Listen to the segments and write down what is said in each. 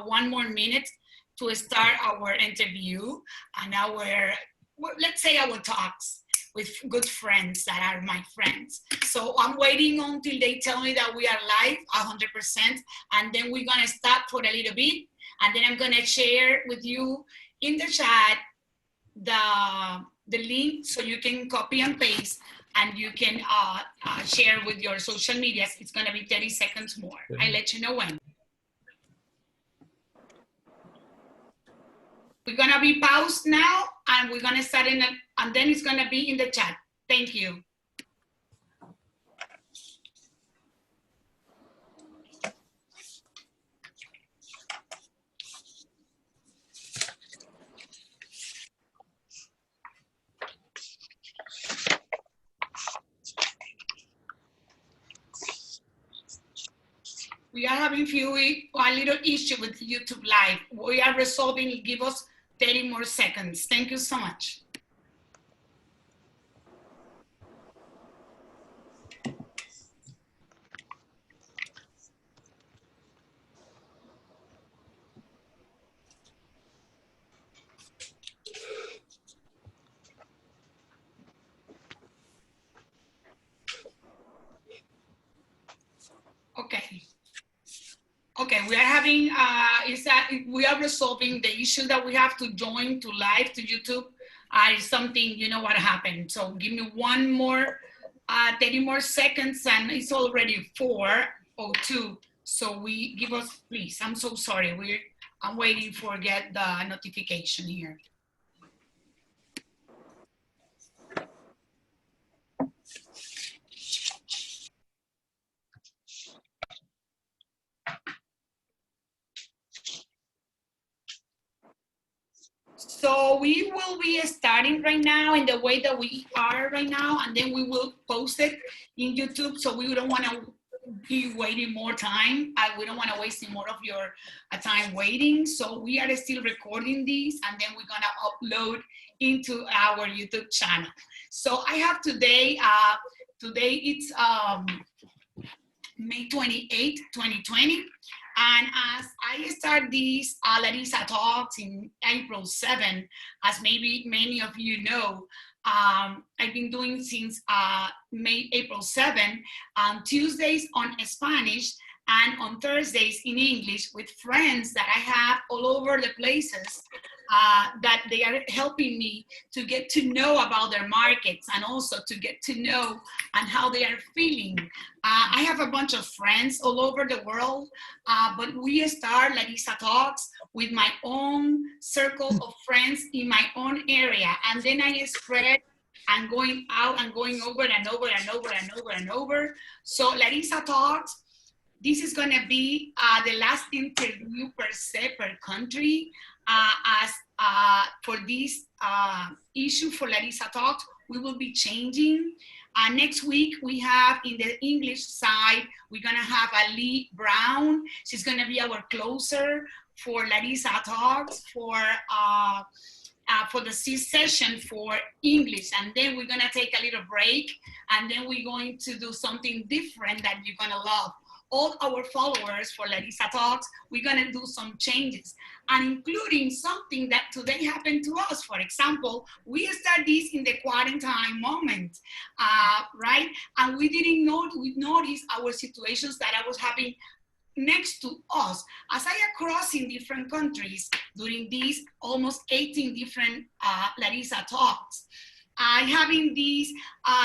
one more minute to start our interview and let's say our talks with good friends that are my friends. So I'm waiting until they tell me that we are live 100%, and then we're gonna stop for a little bit, and then I'm gonna share with you in the chat the link so you can copy and paste and you can share with your social medias. It's gonna be 30 seconds more. I'll let you know when. We're gonna be paused now and we're gonna start and then it's gonna be in the chat. Thank you. We are having a little issue with YouTube Live. We are resolving, give us 30 more seconds. Thank you so much. Okay, we are having, we are resolving the issue that we have to join to live to YouTube. Is something, you know what happened. So give me one more, 30 more seconds and it's already 4:02. So give us, please, I'm so sorry. I'm waiting for get the notification here. So we will be starting right now in the way that we are right now, and then we will post it in YouTube. So we don't want to be waiting more time. We don't want to waste more of your time waiting. So we are still recording these, and then we're gonna upload into our YouTube channel. So I have today, today it's May 28, 2020. And as I start these Larissa Talks in April 7, as maybe many of you know, I've been doing since April 7, Tuesdays on Spanish and on Thursdays in English with friends that I have all over the places that they are helping me to get to know about their markets and also to get to know and how they are feeling. I have a bunch of friends all over the world, but we start Larissa Talks with my own circle of friends in my own area. And then I spread and going out and going over and over and over and over and over. So Larissa Talks, this is gonna be the last interview per se per country. As for this issue for Larissa Talks, we will be changing. Next week, we have in the English side, we're gonna have Lee Brown. She's gonna be our closer for Larissa Talks for the session for English. And then we're gonna take a little break, and then we're going to do something different that you're gonna love. All our followers for Larissa Talks, we're gonna do some changes, and including something that today happened to us. For example, we started this in the quarantine moment, right? And we didn't know, we noticed our situations that I was having next to us. As I am crossing different countries during these almost 18 different Larissa Talks, I having these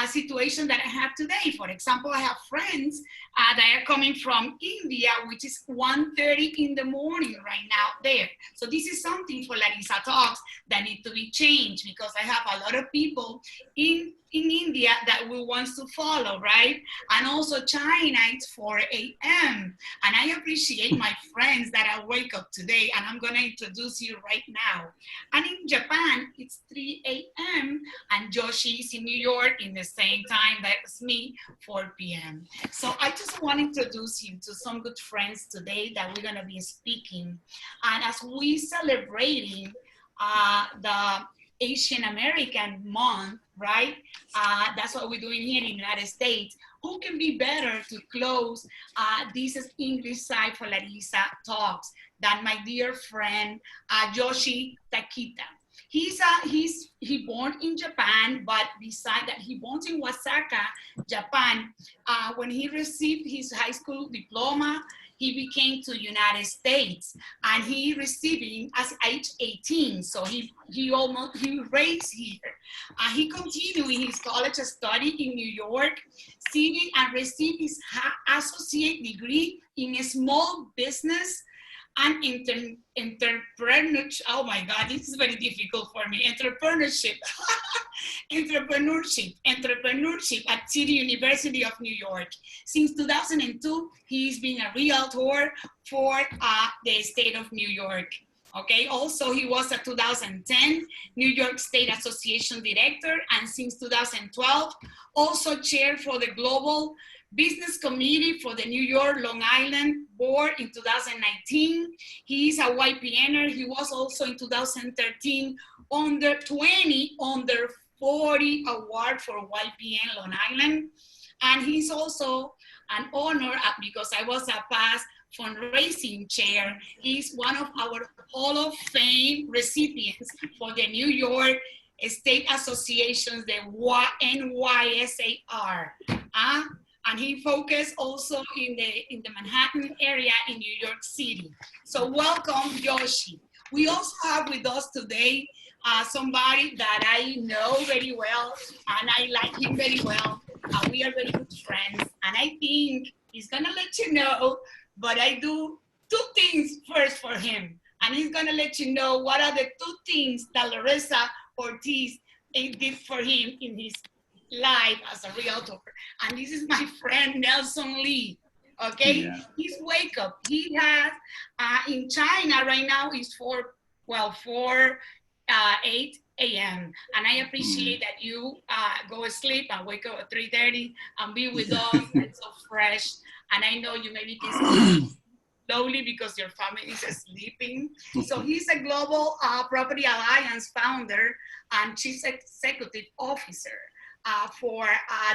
situation that I have today. For example, I have friends that are coming from India, which is 1:30 in the morning right now there. So this is something for Larissa Talks that need to be changed, because I have a lot of people in India that will wants to follow, right? And also China, it's 4 a.m. And I appreciate my friends that I wake up today, and I'm gonna introduce you right now. And in Japan, it's 3 a.m. and Joshi is in New York in the same time that's me, 4 p.m. So I just want to introduce you to some good friends today that we're gonna be speaking. And as we celebrating the Asian American month, right? That's what we're doing here in the United States. Who can be better to close this English side for Larissa Talks than my dear friend, Yoshi Takita. He born in Japan, but beside that, he born in Osaka, Japan. When he received his high school diploma, he became to United States, and he received it as age 18. So he raised here. He continued his college study in New York City and received his associate degree in small business and entrepreneurship. Oh my God, this is very difficult for me. Entrepreneurship. Entrepreneurship at City University of New York. Since 2002, he's been a realtor for the state of New York. Okay, also he was a 2010 New York State Association Director, and since 2012, also chair for the Global Business Committee for the New York Long Island Board in 2019. He is a YPNer. He was also in 2013 under 20, under 40 award for YPN Long Island. And he's also an honor because I was a past fundraising chair. He's one of our Hall of Fame recipients for the New York State Associations, the NYSAR. And he focused also in the Manhattan area in New York City. So welcome, Yoshi. We also have with us today somebody that I know very well, and I like him very well. We are very good friends, and I think he's gonna let you know, but I do two things first for him, and he's gonna let you know what are the two things that Larissa Ortiz did for him in his life as a realtor. And this is my friend Nelson Lee. Okay, yeah. His wake up. He has in China right now is 8 a.m. And I appreciate that you go to sleep and wake up at 3:30 and be with us. It's so fresh. And I know you maybe can sleep slowly because your family is sleeping. So he's a Global Property Alliance founder and chief executive officer for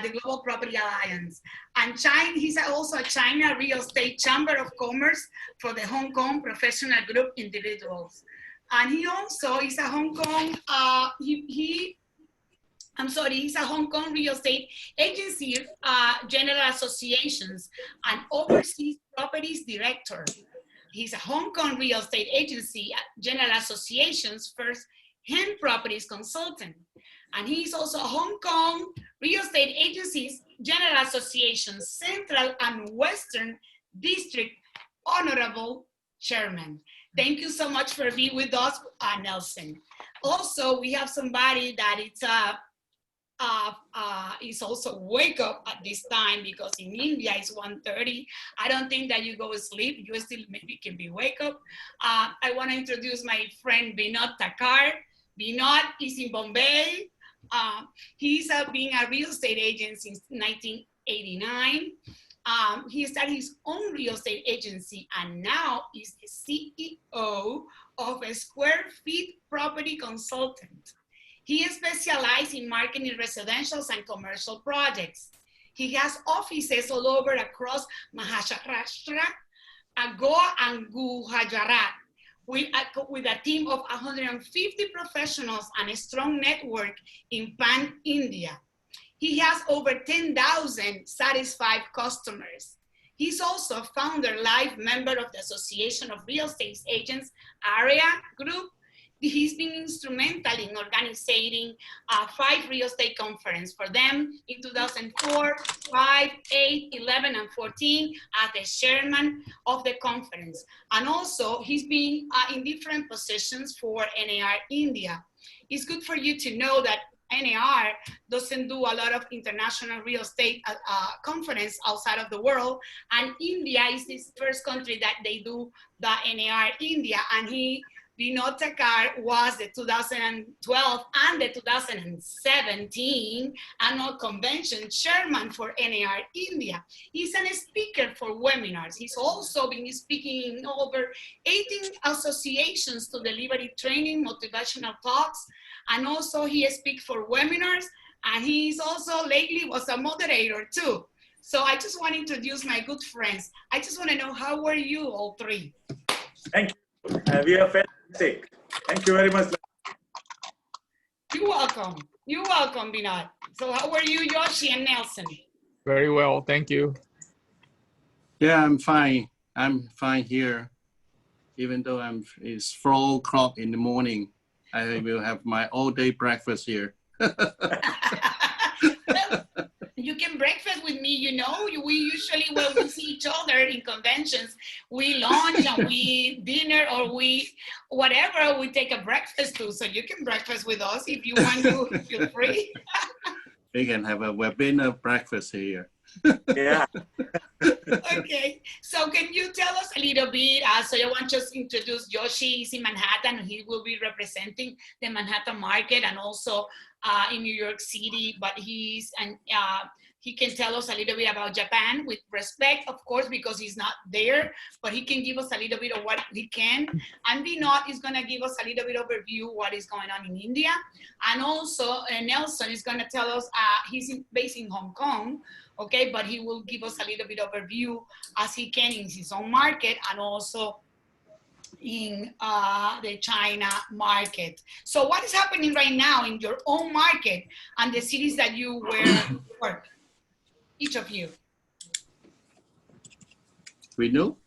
the Global Property Alliance. And he's also a China Real Estate Chamber of Commerce for the Hong Kong Professional Group Individuals. And he also is a Hong Kong, he's a Hong Kong Real Estate Agency General Associations and Overseas Properties Director. He's a Hong Kong Real Estate Agency General Association's first hand properties consultant. And he's also a Hong Kong Real Estate Agencies General Association Central and Western District Honorable Chairman. Thank you so much for being with us, Nelson. Also, we have somebody that is also wake up at this time because in India it's 1:30. I don't think that you go to sleep. You still maybe can be wake up. I want to introduce my friend Vinod Thakkar. Vinod is in Bombay. He's been a real estate agent since 1989. He started his own real estate agency and now is the CEO of a Square Feet Property Consultant. He specializes in marketing residential and commercial projects. He has offices all over across Maharashtra, Goa, and Gujarat, with a team of 150 professionals and a strong network in Pan-India. He has over 10,000 satisfied customers. He's also a founder, live member of the Association of Real Estate Agents Area Group. He's been instrumental in organizing 5 real estate conferences for them in 2004, 5, 8, 11, and 14 as the chairman of the conference. And also he's been in different positions for NAR India. It's good for you to know that NAR doesn't do a lot of international real estate conference outside of the world. And India is this first country that they do the NAR India. And Vinod Thakkar was the 2012 and the 2017 annual convention chairman for NAR India. He's a speaker for webinars. He's also been speaking in over 18 associations to deliver training, motivational talks, and also he speaks for webinars, and he's also lately was a moderator too. So I just want to introduce my good friends. I just want to know, how are you all three? Thank you. We are fantastic. Thank you very much. You're welcome. You're welcome, Binod. So how are you, Yoshi and Nelson? Very well, thank you. Yeah, I'm fine. I'm fine here. Even though it's 4 o'clock in the morning, I will have my all-day breakfast here. You can breakfast with me, you know. We usually, when we see each other in conventions, we lunch and we dinner, or we whatever, we take a breakfast too. So you can breakfast with us if you want to. Feel free. We can have a webinar breakfast here. Yeah. Okay, so can you tell us a little bit? So I want to just introduce Yoshi. He's in Manhattan. He will be representing the Manhattan market and also in New York City. But he can tell us a little bit about Japan with respect, of course, because he's not there. But he can give us a little bit of what he can. And Vinod is going to give us a little bit overview what is going on in India. And also Nelson is going to tell us he's based in Hong Kong. Okay, but he will give us a little bit overview as he can in his own market and also in the China market. So what is happening right now in your own market and the cities that you work? Each of you. We know?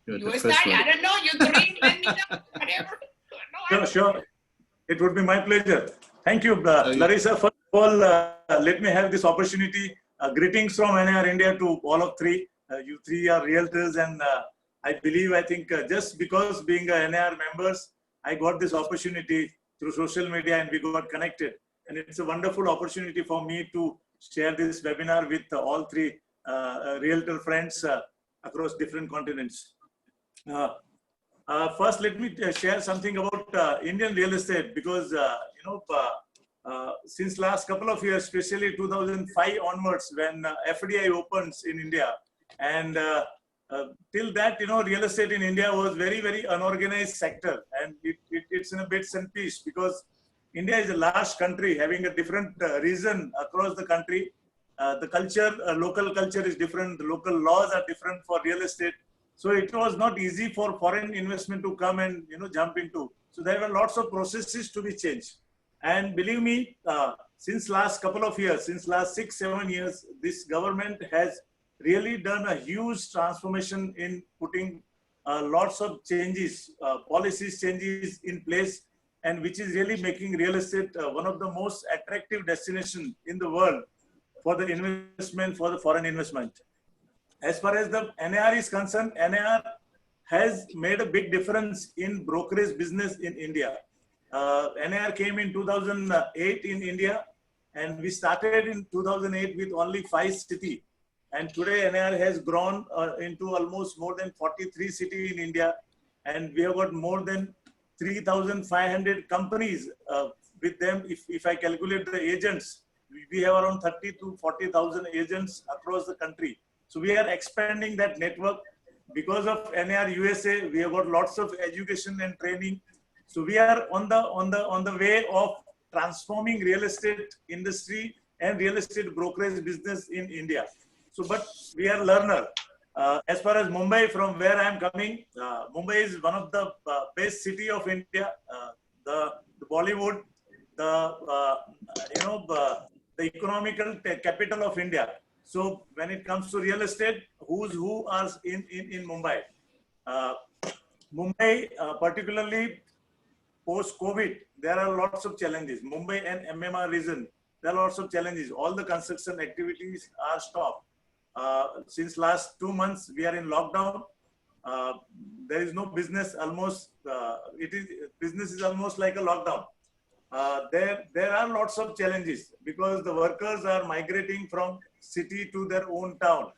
You start, I don't know, you three, let me know, whatever. No, sure. It would be my pleasure. Thank you, Larissa. First of all, let me have this opportunity. Greetings from NIR India to all of three. You three are realtors, and I think just because being a NIR members, I got this opportunity through social media and we got connected. And it's a wonderful opportunity for me to share this webinar with all three realtor friends across different continents. First, let me share something about Indian real estate, because since last couple of years, especially 2005 onwards, when FDI opens in India, and till that, real estate in India was very, very unorganized sector, and it's in a bits and pieces, because India is a large country having a different region across the country. The culture, local culture is different. The local laws are different for real estate. So it was not easy for foreign investment to come and jump into. So there were lots of processes to be changed. And believe me, since last couple of years, since last 6-7 years, this government has really done a huge transformation in putting lots of changes, policies changes in place, and which is really making real estate one of the most attractive destinations in the world for the investment, for the foreign investment. As far as the NIR is concerned, NIR has made a big difference in brokerage business in India. NIR came in 2008 in India, and we started in 2008 with only 5 cities. And today NIR has grown into almost more than 43 cities in India, and we have got more than 3,500 companies with them. If I calculate the agents, we have around 30 to 40,000 agents across the country. So we are expanding that network. Because of NIR USA, we have got lots of education and training. So we are on the way of transforming real estate industry and real estate brokerage business in India. So, but we are learner. As far as Mumbai, from where I am coming, Mumbai is one of the best city of India. The Bollywood, the economical capital of India. So when it comes to real estate, who are in Mumbai? Mumbai, particularly post-COVID, there are lots of challenges. Mumbai and MMR region, there are lots of challenges. All the construction activities are stopped. Since last 2 months, we are in lockdown. There is no business. Almost business is almost like a lockdown. There are lots of challenges because the workers are migrating from city to their own town.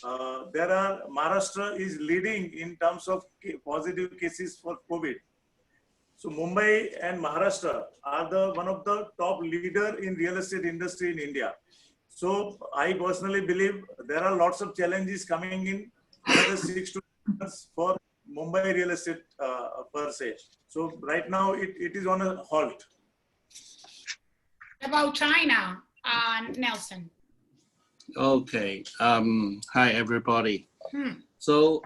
Maharashtra is leading in terms of positive cases for COVID. So Mumbai and Maharashtra are one of the top leader in real estate industry in India. So I personally believe there are lots of challenges coming in another 6 to 8 months for Mumbai real estate per se. So right now it is on a halt. About China, Nelson. Okay. Hi, everybody. So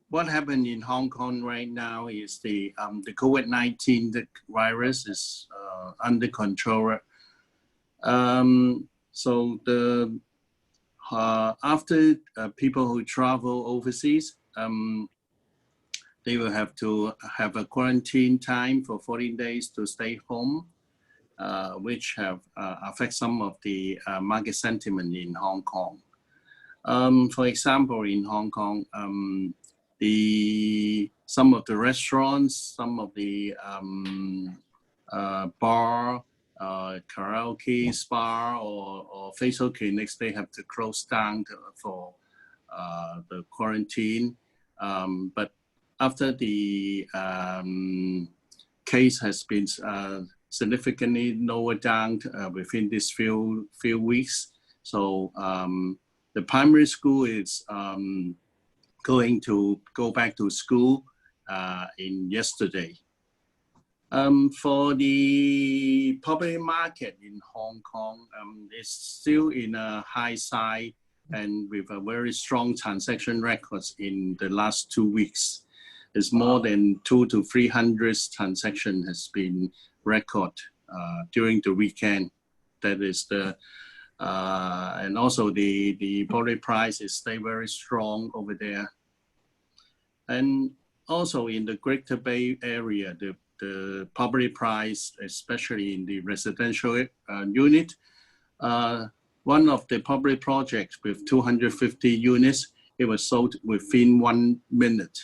what happened in Hong Kong right now is the COVID-19 virus is under control. So after people who travel overseas, they will have to have a quarantine time for 14 days to stay home, which have affect some of the market sentiment in Hong Kong. For example, in Hong Kong, some of the restaurants, some of the bar, karaoke, spa, or facial clinics, they have to close down for the quarantine. But after the case has been significantly lowered down within these few weeks, so the primary school is going to go back to school in yesterday. For the property market in Hong Kong, it's still in a high side and with a very strong transaction records in the last 2 weeks. It's more than 200 to 300 transactions has been recorded during the weekend. That is the and also the property price is stay very strong over there. And also in the Greater Bay Area, the property price, especially in the residential unit, one of the property projects with 250 units, it was sold within 1 minute.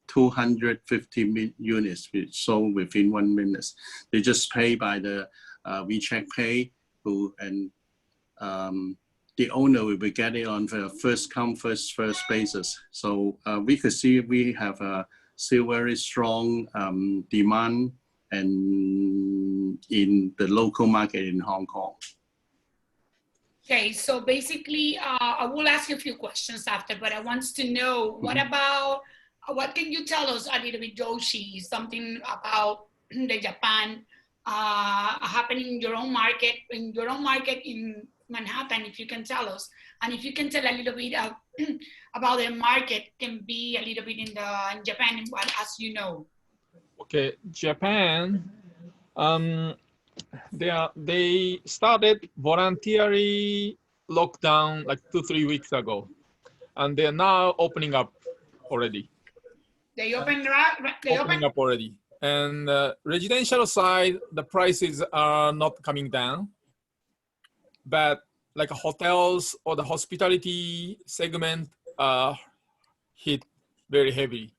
250 units sold within 1 minute. They just pay by the WeChat Pay, and the owner will be getting on the first come, first basis. So we could see we have a still very strong demand and in the local market in Hong Kong. Okay, so basically, I will ask you a few questions after, but I want to know, what can you tell us a little bit, Joshi, something about the Japan happening in your own market in Manhattan, if you can tell us, and if you can tell a little bit about the market, can be a little bit in Japan, as you know. Okay, Japan, they started voluntary lockdown like 2-3 weeks ago, and they're now opening up already. They opened up already. And residential side, the prices are not coming down, but like hotels or the hospitality segment hit very heavy.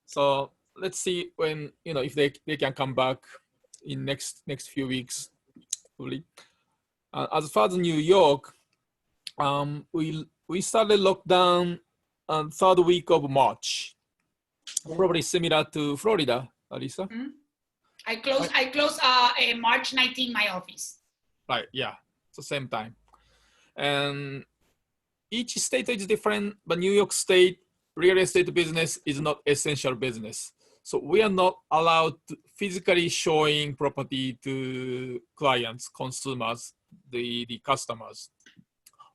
So let's see when, if they can come back in next few weeks. As far as New York, we started lockdown on 3rd week of March. Probably similar to Florida, Larissa. I closed March 19 my office. Right, yeah, it's the same time. And each state is different, but New York State real estate business is not essential business. So we are not allowed to physically showing property to clients, consumers, the customers.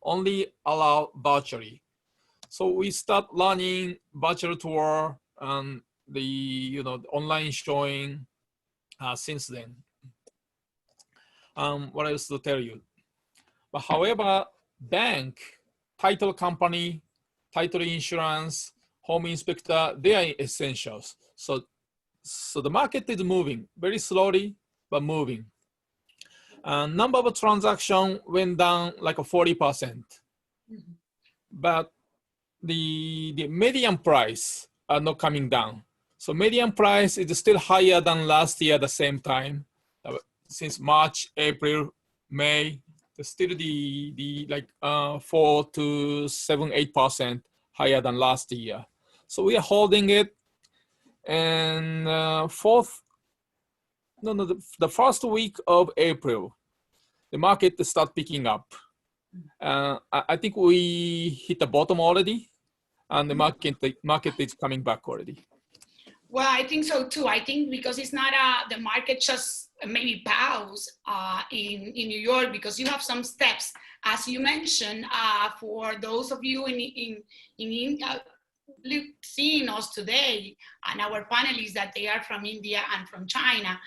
Only allow virtually. So we start learning virtual tour and the online showing since then. What else to tell you? But however, bank, title company, title insurance, home inspector, they are essentials. So the market is moving very slowly, but moving. Number of transactions went down like 40%. But the median price are not coming down. So median price is still higher than last year at the same time. Since March, April, May, still the 4 to 7, 8% higher than last year. So we are holding it. And the first week of April, the market start picking up. I think we hit the bottom already, and the market is coming back already. Well, I think so too. I think because it's not the market just maybe bows in New York, because you have some steps, as you mentioned, for those of you in seeing us today and our panelists that they are from India and from China.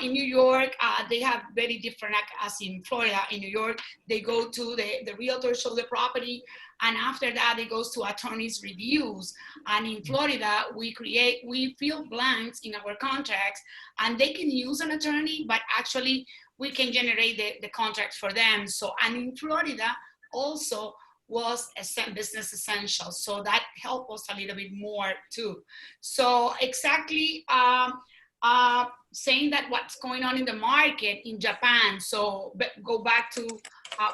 In New York, they have very different, as in Florida. In New York, they go to the realtor show the property, and after that, it goes to attorneys' reviews. And in Florida, we fill blanks in our contracts, and they can use an attorney, but actually we can generate the contracts for them. So, and in Florida also was a business essential. So that helped us a little bit more too. So exactly, saying that what's going on in the market in Japan. So go back to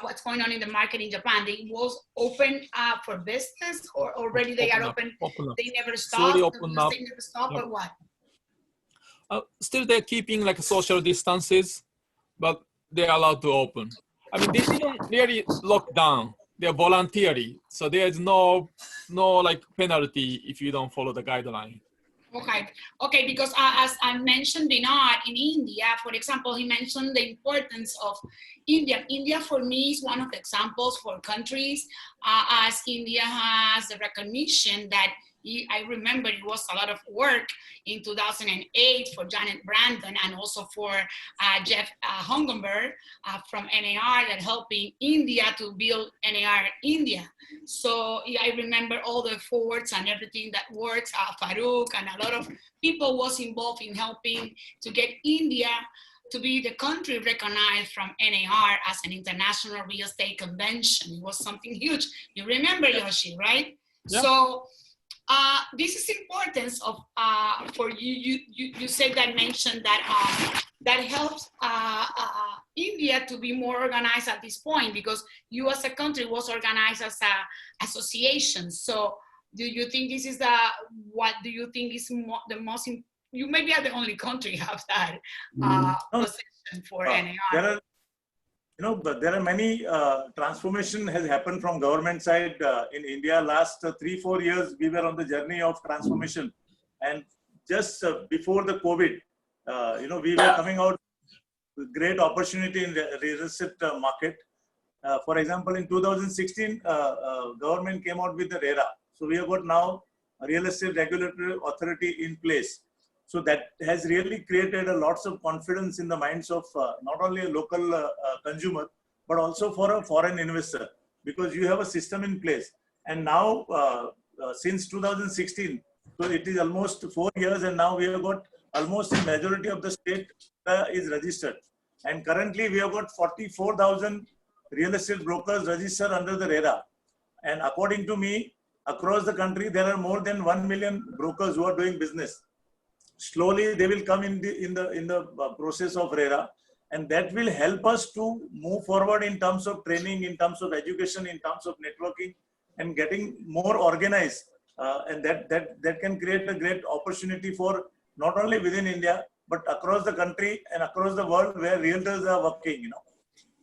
what's going on in the market in Japan. They was open for business, or already they are open. They never stopped. Slowly open up. They never stop, Yep. or what? Still, they're keeping like social distances, but they're allowed to open. I mean, they didn't really lock down. They're voluntary, so there is no like penalty if you don't follow the guideline. Okay, because as I mentioned, Vinod, in India, for example, he mentioned the importance of India. India, for me, is one of the examples for countries, as India has the recognition that I remember it was a lot of work in 2008 for Janet Brandon, and also for Jeff Hungenberg from NAR, that helping India to build NAR India. So yeah, I remember all the efforts and everything that works. Farouk and a lot of people was involved in helping to get India to be the country recognized from NAR as an international real estate convention. It was something huge. You remember, Yoshi, right? Yeah. So this is importance of for you said that, mentioned that that helps India to be more organized at this point, because you as a country was organized as a association. So do you think this is what do you think is the most you maybe are the only country have that position for NAR? But there are many transformation has happened from government side in India. Last 3-4 years, we were on the journey of transformation, and just before the COVID, we were coming out with great opportunity in the real estate market. For example, in 2016, government came out with the RERA. So we have got now a real estate regulatory authority in place. So that has really created a lots of confidence in the minds of not only a local consumer, but also for a foreign investor, because you have a system in place. And now, since 2016, so it is almost 4 years, and now we have got almost the majority of the state is registered. And currently we have got 44,000 real estate brokers registered under the RERA. And according to me, across the country, there are more than 1 million brokers who are doing business. Slowly they will come in the process of RERA, and that will help us to move forward in terms of training, in terms of education, in terms of networking, and getting more organized. And that can create a great opportunity for not only within India, but across the country and across the world where realtors are working.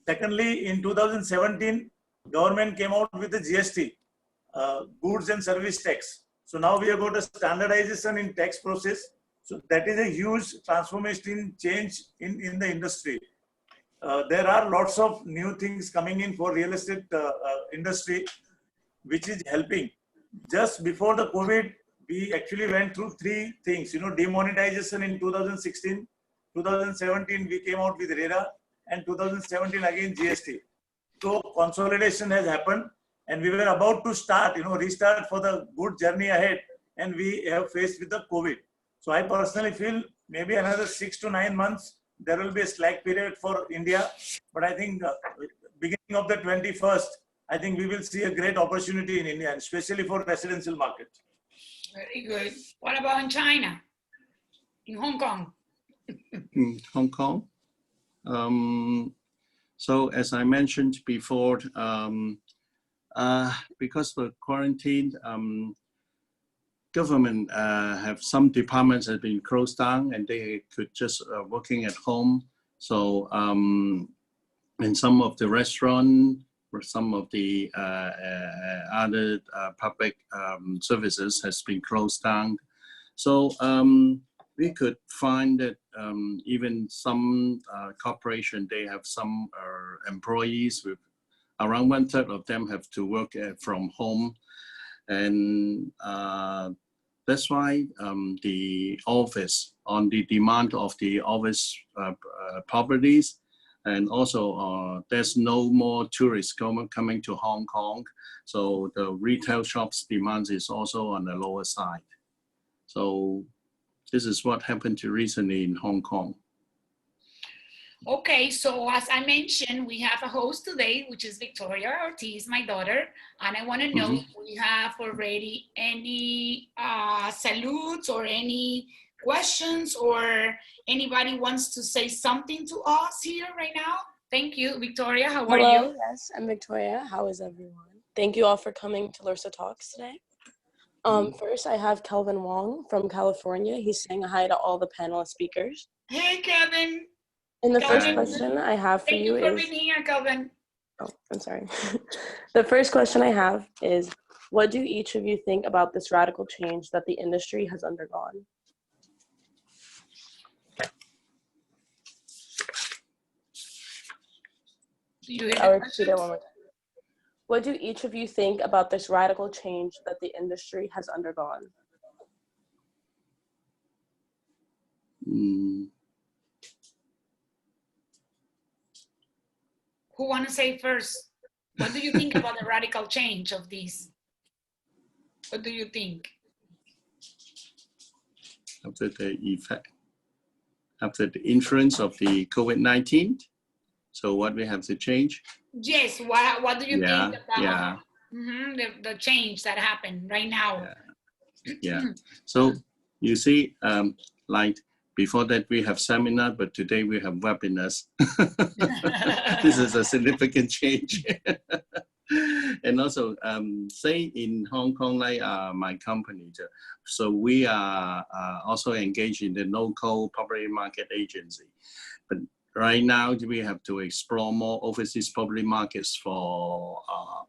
Secondly, in 2017, government came out with the GST, goods and service tax. So now we have got a standardization in tax process. So that is a huge transformation change in the industry. There are lots of new things coming in for real estate industry, which is helping. Just before the COVID, we actually went through 3 things. Demonetization in 2016, 2017 we came out with RERA, and 2017 again GST. So consolidation has happened, and we were about to start, restart for the good journey ahead, and we have faced with the COVID. So I personally feel maybe another 6 to 9 months, there will be a slack period for India. But I think beginning of the 21st, I think we will see a great opportunity in India, especially for residential market. Very good. What about in China? In Hong Kong? In Hong Kong? So as I mentioned before, because of the quarantine, government have some departments have been closed down, and they could just working at home. So in some of the restaurant or some of the other public services has been closed down. So we could find that even some corporation, they have some employees with around 1/3 of them have to work from home. And that's why the office, on the demand of the office properties, and also there's no more tourists coming to Hong Kong. So the retail shops demand is also on the lower side. So this is what happened to recently in Hong Kong. Okay, so as I mentioned, we have a host today, which is Victoria Ortiz, my daughter. And I want to know if we have already any salutes or any questions, or anybody wants to say something to us here right now. Thank you. Victoria, how are Hello, you? yes, I'm Victoria. How is everyone? Thank you all for coming to Larissa Talks today. First, I have Kelvin Wong from California. He's saying hi to all the panelist speakers. Hey, Kevin. And the first Kelvin, question I have for thank you you for is... being here, Kelvin. Oh, I'm sorry. The first question I have is, what do each of you think about this radical change that the industry has undergone? I'll repeat it one more time. What do each of you think about this radical change that the industry has undergone? Who want to say first? What do you think about the radical change of this? What do you think? After the effect, after the influence of the COVID-19, so what we have to change? Yes, what do you think about the change that happened right now? Yeah. So you see, like before that we have seminar, but today we have webinars. This is a significant change. And also, say in Hong Kong, like my company, so we are also engaged in the local property market agency. But right now, we have to explore more overseas property markets for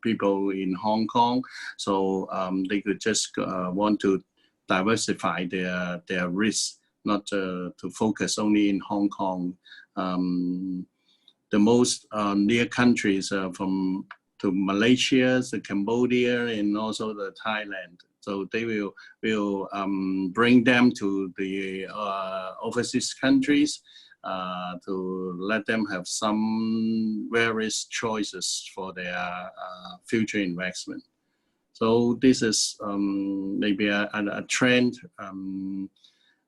people in Hong Kong. So they could just want to diversify their risk, not to focus only in Hong Kong. The most near countries from to Malaysia, to Cambodia, and also the Thailand. So they will bring them to the overseas countries to let them have some various choices for their future investment. So this is maybe a trend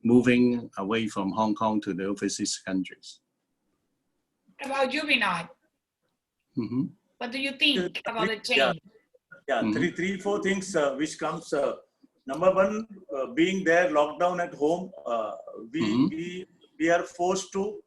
moving away from Hong Kong to the overseas countries. What about you, Vinod? What do you think about the change? Yeah, three, four things which comes. Number one, being there, lockdown at home, we are forced to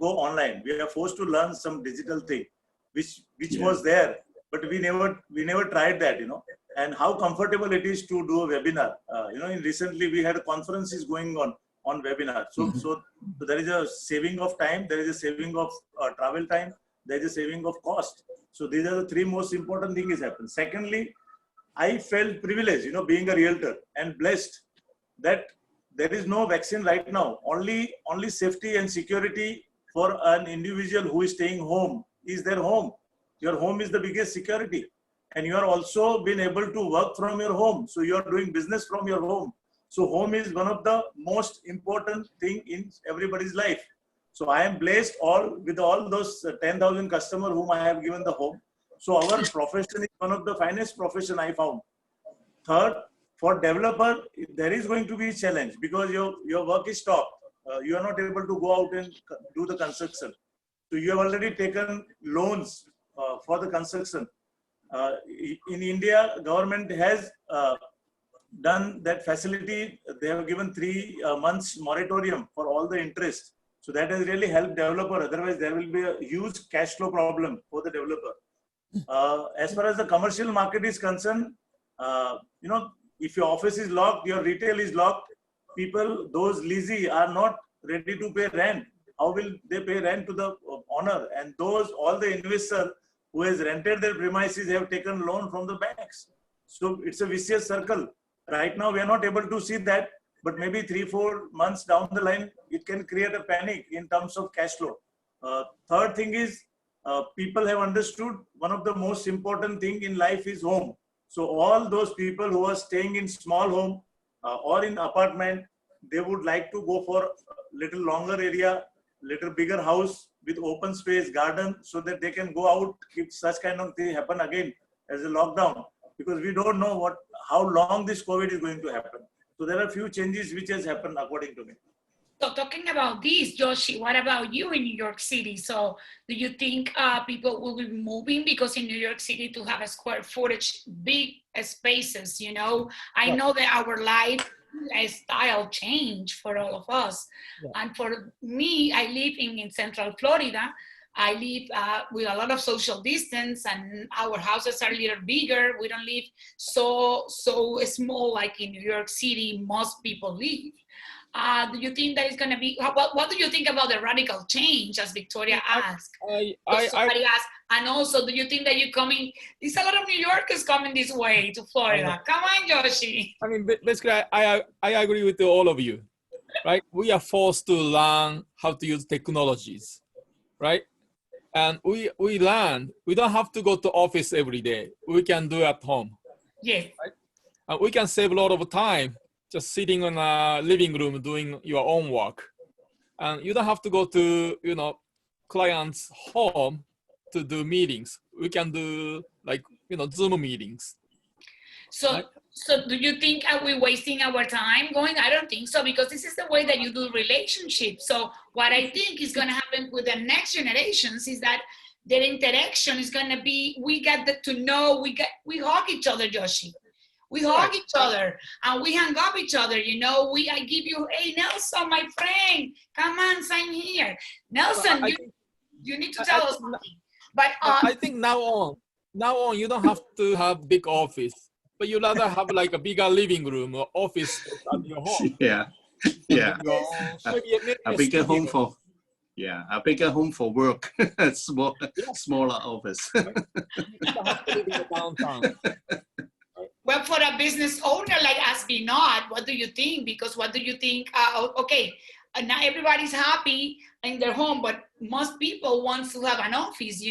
go online. We are forced to learn some digital thing, which was there, but we never tried that, you know. And how comfortable it is to do a webinar. You know, recently we had conferences going on webinar. So there is a saving of time, there is a saving of travel time, there is a saving of cost. So these are the three most important things happen. Secondly, I felt privileged, you know, being a realtor, and blessed that there is no vaccine right now. Only safety and security for an individual who is staying home is their home. Your home is the biggest security. And you are also been able to work from your home. So you are doing business from your home. So home is one of the most important thing in everybody's life. So I am blessed with all those 10,000 customers whom I have given the home. So our profession is one of the finest profession I found. Third, for developer, there is going to be a challenge because your work is stopped. You are not able to go out and do the construction. So you have already taken loans for the construction. In India, government has done that facility. They have given 3 months moratorium for all the interest. So that has really helped developer. Otherwise, there will be a huge cash flow problem for the developer. As far as the commercial market is concerned, you know, if your office is locked, your retail is locked, people, those leasee are not ready to pay rent. How will they pay rent to the owner? And all the investors who has rented their premises have taken loan from the banks. So it's a vicious circle. Right now, we are not able to see that. but maybe 3-4 months down the line, it can create a panic in terms of cash flow. Third thing is, people have understood one of the most important thing in life is home. So all those people who are staying in small home or in apartment, they would like to go for a little longer area, little bigger house with open space, garden, so that they can go out if such kind of thing happen again as a lockdown, because we don't know how long this COVID is going to happen. So there are a few changes which has happened according to me. So talking about this, Joshi, what about you in New York City? So do you think people will be moving, because in New York City to have a square footage, big spaces, you know, I know that our lifestyle change for all of us. Yeah. And for me, I live in Central Florida. I live with a lot of social distance, and our houses are a little bigger. We don't live so small like in New York City most people live. Do you think that is going to be, what do you think about the radical change, as Victoria asked? Somebody asked, and also, do you think that you're coming, there's a lot of New Yorkers coming this way to Florida. Come on, Joshi. I mean, basically, I agree with all of you, right? We are forced to learn how to use technologies, right? And we learn, we don't have to go to office every day. We can do it at home. Yes. Right? And we can save a lot of time just sitting in a living room doing your own work. And you don't have to go to, client's home to do meetings. We can do Zoom meetings. So, right? So do you think are we wasting our time going? I don't think so, because this is the way that you do relationships. So what I think is going to happen with the next generations is that their interaction is going to be, we get to know, we hug each other, Joshi. We hug each other and we hang up each other, I give you, hey, Nelson, my friend, come on, sign here. Nelson, you need to tell us something. But I think now on, you don't have to have big office, but you rather have like a bigger living room or office at your home. Yeah. Maybe a bigger home for, a bigger home for work. Smaller office. You don't have to live in the downtown. Well, for a business owner like us, what do you think? Because what do you think? Okay, now everybody's happy in their home, but most people want to have an office,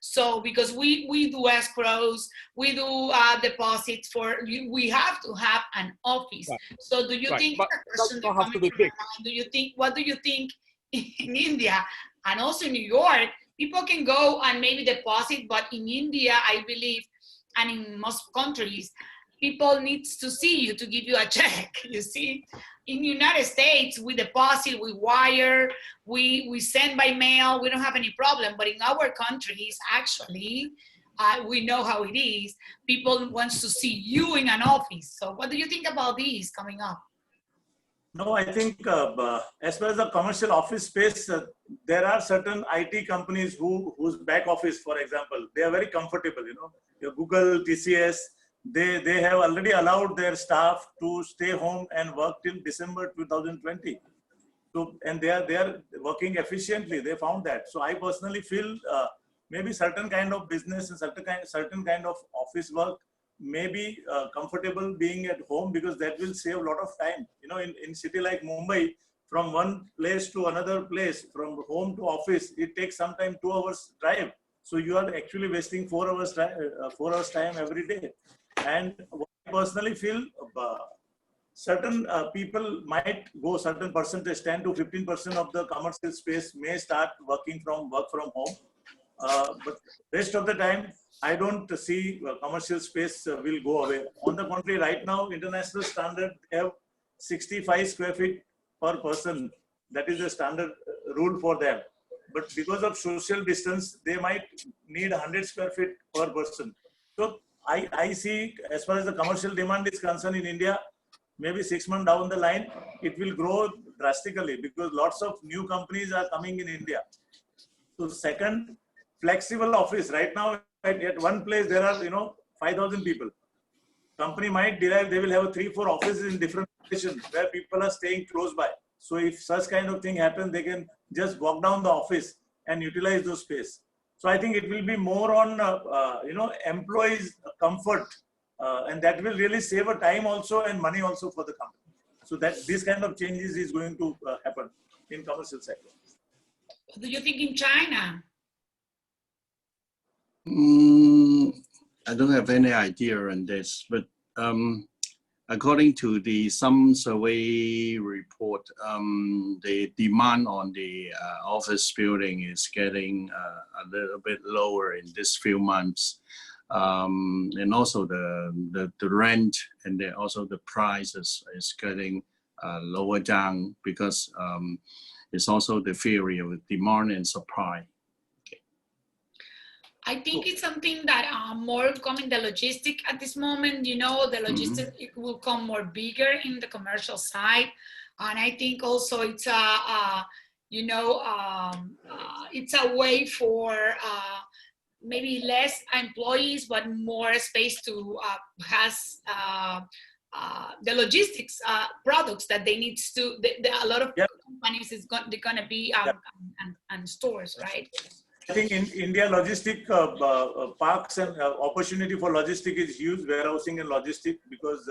So because we do escrows, we do deposits we have to have an office. Right. So do you think? But that don't have to be big. What do you think in India and also in New York? People can go and maybe deposit, but in India, I believe, and in most countries, people need to see you to give you a check, you see. In the United States, we deposit, we wire, we send by mail, we don't have any problem. But in our countries, actually, we know how it is. People want to see you in an office. So what do you think about these coming up? No, I think as far as the commercial office space, there are certain IT companies whose back office, for example, they are very comfortable, Your Google, TCS, they have already allowed their staff to stay home and work till December 2020. So, and they are working efficiently. They found that. So I personally feel maybe certain kind of business and certain kind of office work may be comfortable being at home, because that will save a lot of time. In city like Mumbai, from one place to another place, from home to office, it takes sometimes 2 hours drive. So you are actually wasting 4 hours time every day. And what I personally feel, certain people might go certain percentage, 10 to 15% of the commercial space may start work from home. But rest of the time, I don't see commercial space will go away. On the contrary, right now, international standard have 65 square feet per person. That is the standard rule for them. But because of social distance, they might need 100 square feet per person. So I see, as far as the commercial demand is concerned in India, maybe 6 months down the line, it will grow drastically, because lots of new companies are coming in India. So second, flexible office. Right now, at one place, there are, 5,000 people. Company might derive, they will have 3-4 offices in different locations where people are staying close by. So if such kind of thing happens, they can just walk down the office and utilize those space. So I think it will be more on, employees' comfort, and that will really save a time also and money also for the company. So that this kind of changes is going to happen in commercial sector. What do you think in China? I don't have any idea on this, but according to some survey report, the demand on the office building is getting a little bit lower in this few months. And also the rent and also the prices is getting lower down because it's also the theory of demand and supply. I think it's something that more coming the logistic at this moment. You know, the logistic it will come more bigger in the commercial side, and I think also it's it's a way for maybe less employees but more space to has the logistics products that they need to. A lot of companies they're gonna be and stores, right? I think in India, logistic parks and opportunity for logistic is huge, warehousing and logistic, because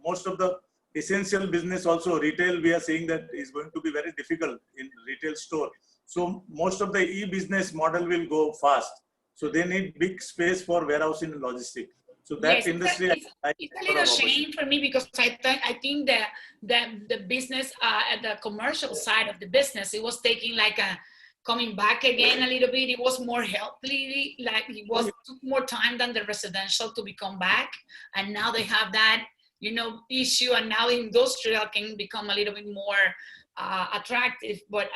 most of the essential business, also retail, we are saying that is going to be very difficult in retail store. So most of the e-business model will go fast. So they need big space for warehousing and logistic. So that industry, it's a little shame for me because I think that the business at the commercial side of the business, it was taking like a coming back again a little bit. It was more healthy, like it took more time than the residential to become back. And now they have that, issue, and now industrial can become a little bit more attractive. But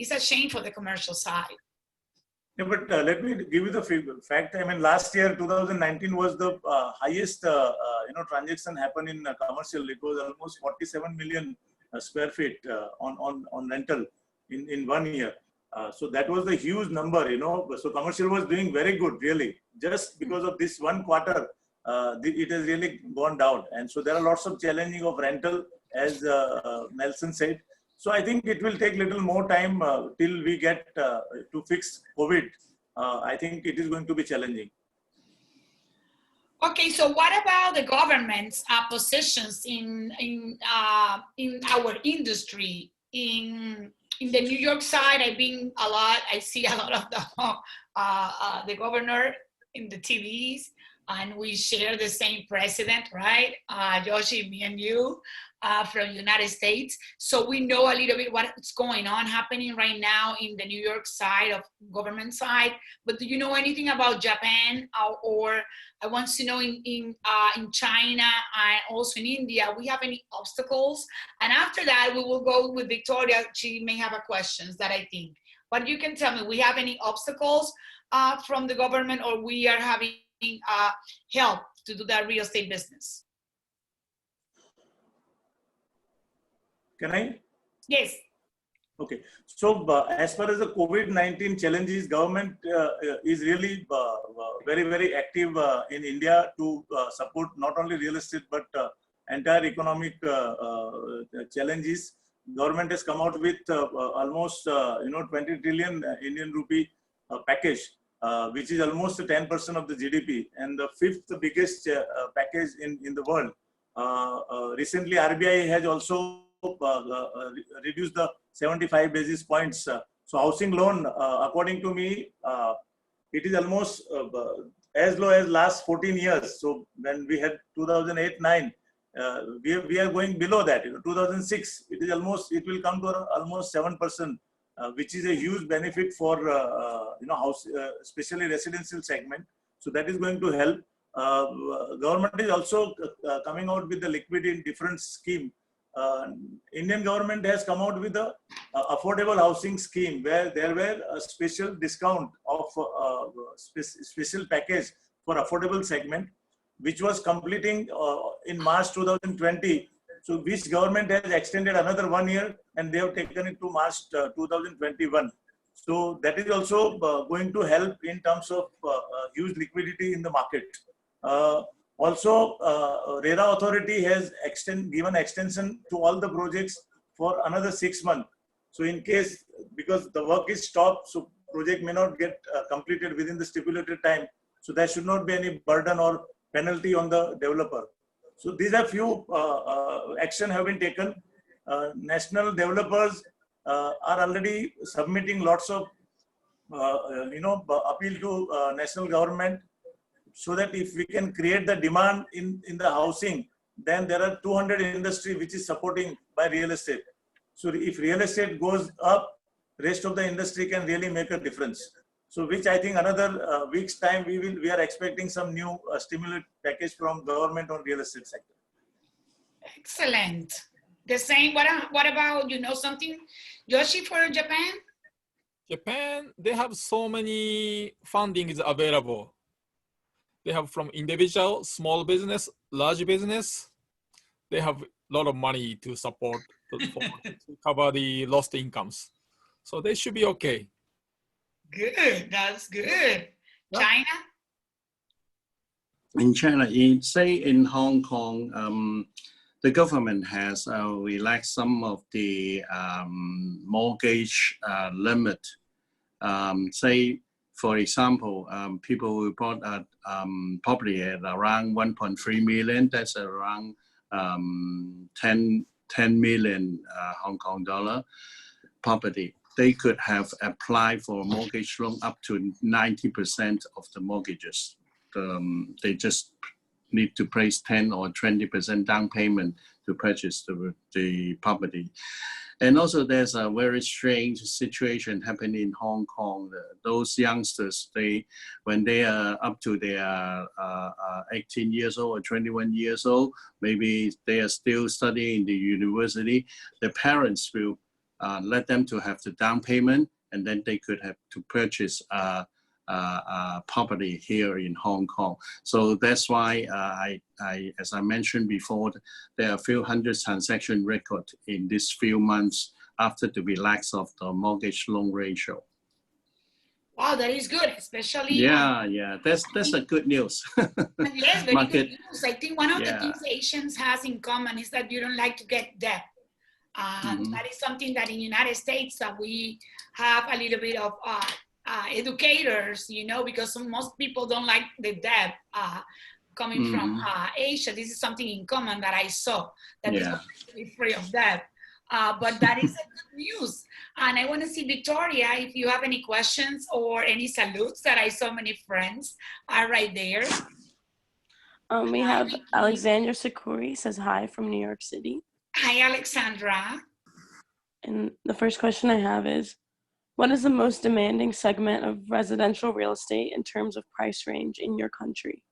it's a shame for the commercial side. Yeah, but let me give you the fact. I mean, last year, 2019 was the highest, transaction happened in commercial. It was almost 47 million square feet on rental in 1 year. So that was a huge number, So commercial was doing very good, really. Just because of this one quarter, it has really gone down. And so there are lots of challenging of rental, as Nelson said. So I think it will take little more time till we get to fix COVID. I think it is going to be challenging. Okay, so what about the government's positions in our industry? In the New York side, I see a lot of the governor in the TVs, and we share the same president, right? Yoshi, me and you, from the United States. So we know a little bit what's going on happening right now in the New York side of government side. But do you know anything about Japan, or I want to know in China and also in India, we have any obstacles? And after that, we will go with Victoria. She may have a questions that I think. But you can tell me, we have any obstacles from the government, or we are having help to do that real estate business? Can I? Yes. Okay. So as far as the COVID-19 challenges, government is really very, very active in India to support not only real estate, but entire economic challenges. Government has come out with almost 20 trillion Indian rupee package, which is almost 10% of the GDP, and the fifth biggest package in the world. Recently, RBI has also reduced the 75 basis points. So housing loan, according to me, it is almost as low as last 14 years. So when we had 2008-9, we are going below that. 2006, it will come to almost 7%, which is a huge benefit for house, especially residential segment. So that is going to help. Government is also coming out with the liquidity in different scheme. Indian government has come out with a affordable housing scheme where there were a special discount of special package for affordable segment, which was completing in March 2020. So which government has extended another 1 year, and they have taken it to March 2021. So that is also going to help in terms of huge liquidity in the market. Also, RERA authority has given extension to all the projects for another 6 months. So in case, because the work is stopped, so project may not get completed within the stipulated time. So there should not be any burden or penalty on the developer. So these are few action have been taken. National developers are already submitting lots of appeal to national government, so that if we can create the demand in the housing, then there are 200 industry which is supporting by real estate. So if real estate goes up, rest of the industry can really make a difference. So which I think another week's time we are expecting some new stimulus package from government on real estate sector. Excellent. The same. What about, you know something, Yoshi, for Japan? Japan, they have so many fundings available. They have from individual, small business, large business. They have a lot of money to support to cover the lost incomes. So they should be okay. Good. That's good. Yeah. China? In China, say in Hong Kong, the government has relaxed some of the mortgage limit. Say, for example, people who bought a property at around 1.3 million, that's around 10 million Hong Kong dollar property. They could have applied for a mortgage loan up to 90% of the mortgages. They just need to place 10 or 20% down payment to purchase the property. And also there's a very strange situation happening in Hong Kong. Those youngsters, when they are up to their 18 years old or 21 years old, maybe they are still studying in the university, the parents will let them to have the down payment, and then they could have to purchase property here in Hong Kong. So that's why as I mentioned before, there are a few hundred transaction record in these few months after the relax of the mortgage loan ratio. Wow, that is good, especially. Yeah, that's a good news. Yes, very Market. good news. I think one of the things Asians has in common is that you don't like to get debt. That is something that in the United States that we have a little bit of educators, because most people don't like the debt coming from Asia. This is something in common that I saw, that people should be free of debt. But that is a good news. And I want to see, Victoria, if you have any questions or any salutes, that I saw many friends are right there. We have Alexandra Sakuri says hi from New York City. Hi, Alexandra. And the first question I have is, what is the most demanding segment of residential real estate in terms of price range in your country?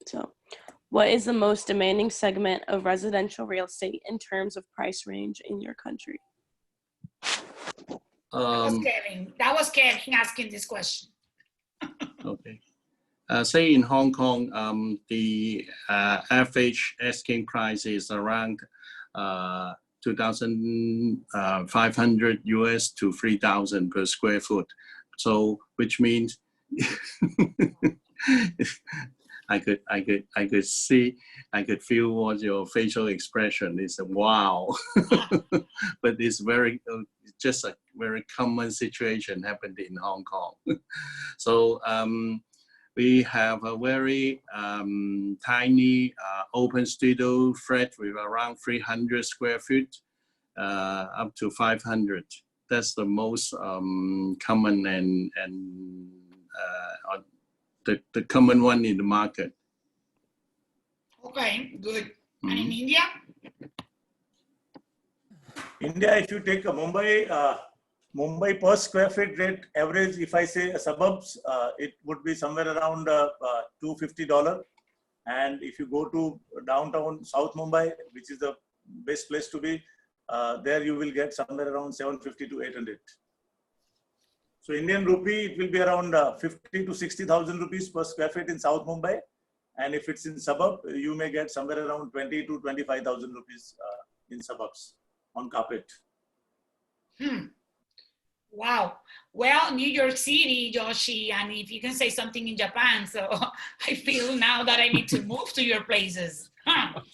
So, what is the most demanding segment of residential real estate in terms of price range in your country? That was Kevin asking this question. Okay. Say in Hong Kong, the average asking price is around 2,500 US to 3,000 per square foot. So, which means I could feel what your facial expression is. Wow, but it's just a very common situation happened in Hong Kong. So we have a very tiny open studio flat with around 300 square feet up to 500. That's the most common and the common one in the market. Okay, good. And in India? India, if you take a Mumbai per square feet rate average, if I say suburbs, it would be somewhere around $250. And if you go to downtown South Mumbai, which is the best place to be, there you will get somewhere around 750 to 800. So Indian rupee, it will be around 50 to 60,000 rupees per square feet in South Mumbai. And if it's in suburb, you may get somewhere around 20 to 25,000 rupees in suburbs on carpet. Wow. Well, New York City, Yoshi, and if you can say something in Japan, so I feel now that I need to move to your places. Well,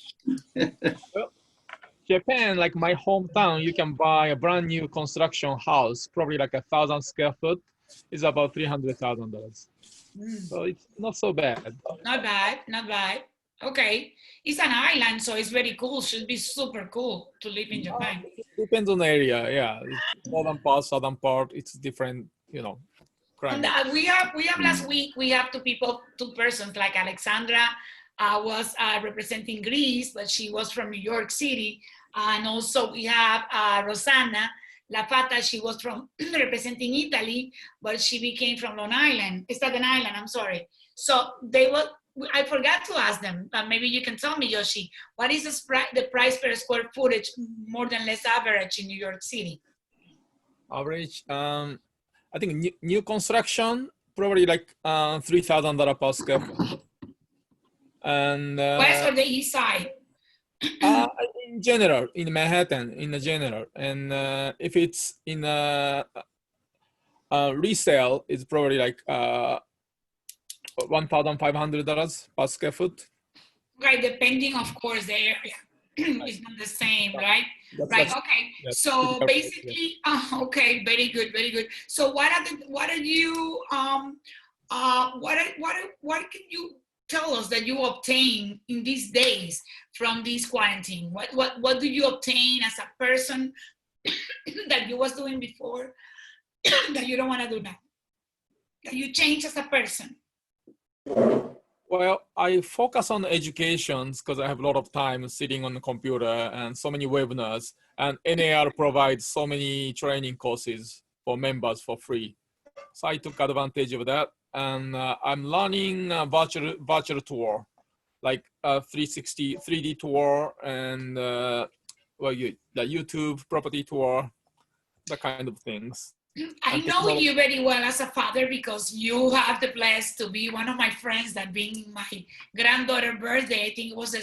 Japan, like my hometown, you can buy a brand new construction house, probably like 1,000 square foot, is about $300,000. So it's not so bad. Not bad, not bad. Okay. It's an island, so it's very cool. Should be super cool to live in Japan. Depends on the area. Yeah, it's northern part, southern part. It's different, you know, And climate. we have last week, we have two persons, like Alexandra was representing Greece, but she was from New York City. And also we have Rosanna Lafata, she was from representing Italy, but she became from Long Island, Staten Island, I'm sorry. So they were, I forgot to ask them, maybe you can tell me, Yoshi, what is the price per square footage, more than less average in New York City? Average, I think new construction, probably like $3,000 per square foot. And West or the east side? in general, in Manhattan, in the general. And if it's in resale, it's probably like $1,500 per square foot. Right, depending, of course, the area. It's not the same, right? Right. Okay. So basically, okay, very good, very good. So what can you tell us that you obtain in these days from this quarantine? What do you obtain as a person that you was doing before that you don't want to do now? That you change as a person? Well, I focus on education because I have a lot of time sitting on the computer and so many webinars, and NAR provides so many training courses for members for free. So I took advantage of that, and I'm learning virtual tour, like 360 3D tour, and the YouTube property tour, that kind of things. I know you very well as a father because you have the blessed to be one of my friends that being my granddaughter's birthday. I think it was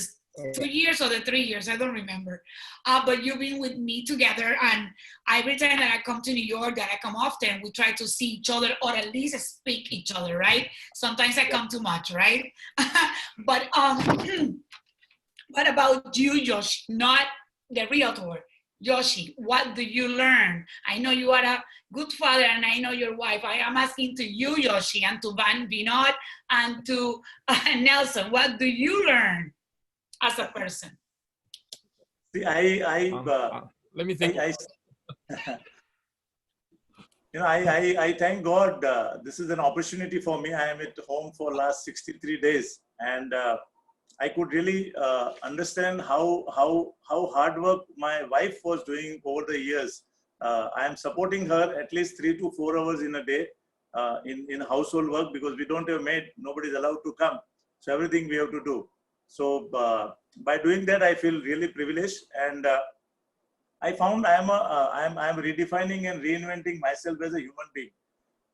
2 years or 3 years, I don't remember. But you've been with me together, and every time that I come to New York, that I come often, we try to see each other or at least speak each other, right? Sometimes I come too much, right? But what about you, Josh? Not the realtor. Yoshi, what do you learn? I know you are a good father, and I know your wife. I am asking to you, Yoshi, and to Van Vinod, and to Nelson, what do you learn as a person? See, let me think. I thank God. This is an opportunity for me. I am at home for last 63 days, and I could really understand how hard work my wife was doing over the years. I am supporting her at least 3 to 4 hours in a day in household work, because we don't have maid. Nobody is allowed to come. So everything we have to do. So by doing that, I feel really privileged, and I found I am redefining and reinventing myself as a human being.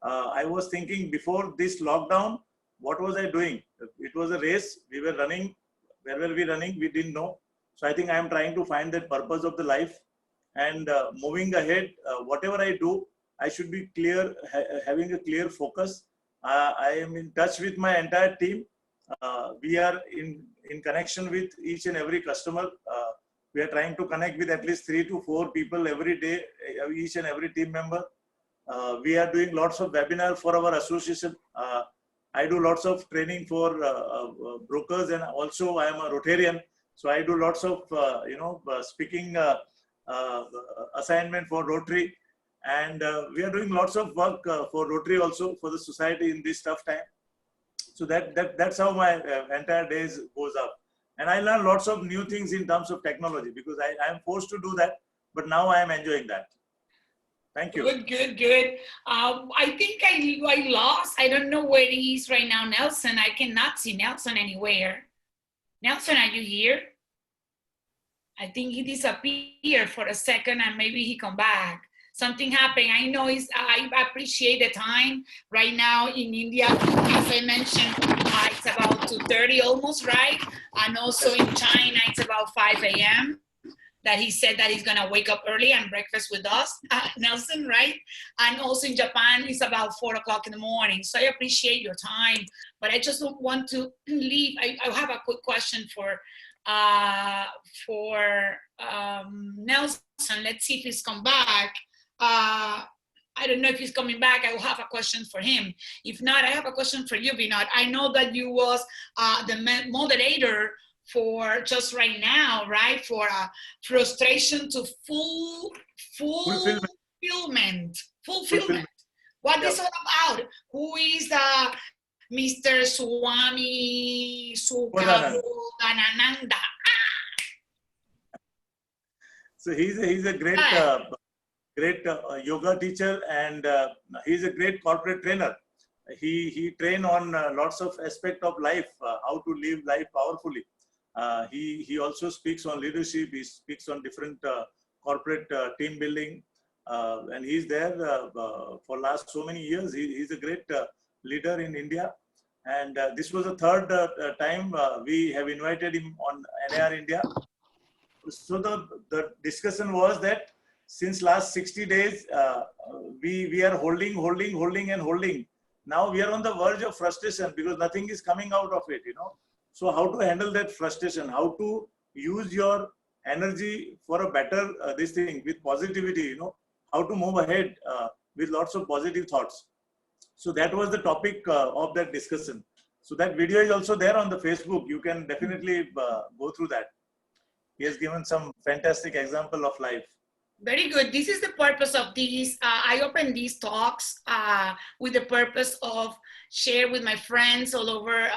I was thinking before this lockdown, what was I doing? It was a race. We were running. Where were we running? We didn't know. So I think I am trying to find that purpose of the life, and moving ahead. Whatever I do, I should be clear, having a clear focus. I am in touch with my entire team. We are in connection with each and every customer. We are trying to connect with at least 3 to 4 people every day, each and every team member. We are doing lots of webinars for our association. I do lots of training for brokers, and also I am a Rotarian. So I do lots of, speaking assignment for Rotary. And we are doing lots of work for Rotary also, for the society in this tough time. So that's how my entire days goes up. And I learn lots of new things in terms of technology, because I am forced to do that, but now I am enjoying that. Thank you. Good. I think I lost. I don't know where he is right now, Nelson. I cannot see Nelson anywhere. Nelson, are you here? I think he disappeared for a second, and maybe he come back. Something happened. I know I appreciate the time right now in India. As I mentioned, it's about 2:30 almost, right? And also in China, it's about 5 a.m. that he said that he's gonna wake up early and breakfast with us, Nelson, right? And also in Japan, it's about 4 o'clock in the morning. So I appreciate your time, but I just don't want to leave. I have a quick question for Nelson. Let's see if he's come back. I don't know if he's coming back. I will have a question for him. If not, I have a question for you, Vinod. I know that you was the moderator for just right now, right? For frustration to fulfillment. What is all about? Who is Mr. Swami Sukhadananda? So he's a great yoga teacher, and he's a great corporate trainer. He train on lots of aspect of life, how to live life powerfully. He also speaks on leadership. He speaks on different corporate team building, and he's there for last so many years. He's a great leader in India, and this was the third time we have invited him on NAR India. So the discussion was that since last 60 days, we are holding. Now we are on the verge of frustration because nothing is coming out of it, So how to handle that frustration? How to use your energy for a better this thing with positivity, How to move ahead with lots of positive thoughts. So that was the topic of that discussion. So that video is also there on the Facebook. You can definitely go through that. He has given some fantastic example of life. Very good. This is the purpose of these. I open these talks with the purpose of share with my friends all over